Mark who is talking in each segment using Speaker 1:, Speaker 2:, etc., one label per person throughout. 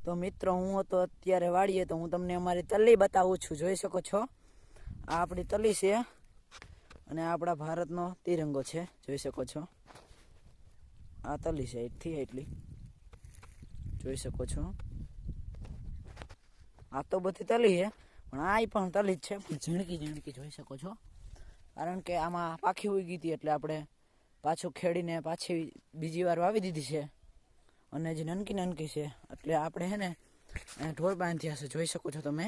Speaker 1: તો મિત્રો હું હતો અત્યારે વાડીએ, તો હું તમને અમારી તલી બતાવું છું. જોઈ શકો છો, આ આપણી તલી છે અને આપણા ભારતનો તિરંગો છે. જોઈ શકો છો, આ તલી છે એટલી એટલી, જોઈ શકો છો. આ તો બધી તલી છે, પણ આ પણ તલી જ છે, પણ ઝીણકી ઝીણકી જોઈ શકો છો. કારણ કે આમાં પાખી ઉગી હતી એટલે આપણે પાછું ખેડીને પાછી બીજી વાર વાવી દીધી છે. અને જે નનકી નનકી છે એટલે આપણે હે ને ઢોર બાંધ્યા છે. જોઈ શકો છો તમે.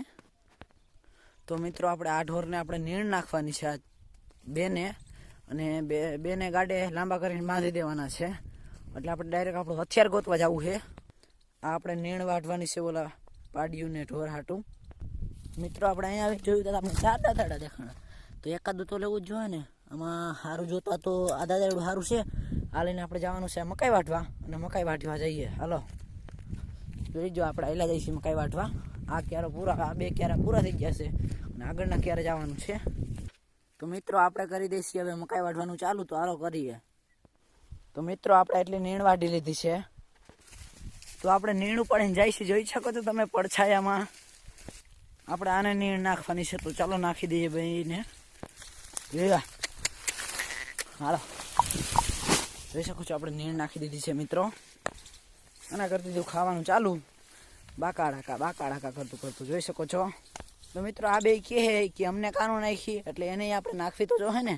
Speaker 1: તો મિત્રો આપણે આ ઢોરને આપણે નીણ નાખવાની છે આ બેને, અને બેને ગાડે લાંબા કરીને બાંધી દેવાના છે. એટલે આપણે ડાયરેક્ટ આપણું હથિયાર ગોતવા જવું છે. આ આપણે નીણ વાઢવાની છે ઓલા પાડ્યું ને ઢોર હાટું. મિત્રો આપણે અહીંયા આવી જોયું તો આપણે ચાર દાદા દેખાણા, તો એકાદું તો લેવું જ જોઈએ ને. આમાં સારું જોતા તો આ દાદાડું સારું છે. આ લઈને આપણે જવાનું છે મકાઈ વાઢવા, અને મકાઈ વાઢવા જઈએ. હાલો જોઈ જો, આપણે આયલા જઈશું મકાઈ વાઢવા. આ ક્યારે પૂરા, આ બે ક્યારે પૂરા થઈ ગયા છે અને આગળના ક્યારે જવાનું છે. તો મિત્રો આપણે કરી દઈશું હવે મકાઈ વાઢવાનું ચાલુ. તો હાલો કરીએ. તો મિત્રો આપણે એટલી નીણ વાઢી લીધી છે, તો આપણે નીણ ઉપાડીને જઈશું. જોઈ શકો છો તમે પડછાયામાં. આપણે આને નીણ નાખવાની છે, તો ચાલો નાખી દઈએ ભાઈને. હાલો જોઈ શકો છો, આપણે નીણ નાખી દીધી છે મિત્રો. આના કરતી દીધું ખાવાનું ચાલુ, બાકાડાકા કરતું કરતું. જોઈ શકો છો. તો મિત્રો આ બે કે અમને કાનો નાખી, એટલે એને આપણે નાખવી તો જો હે ને.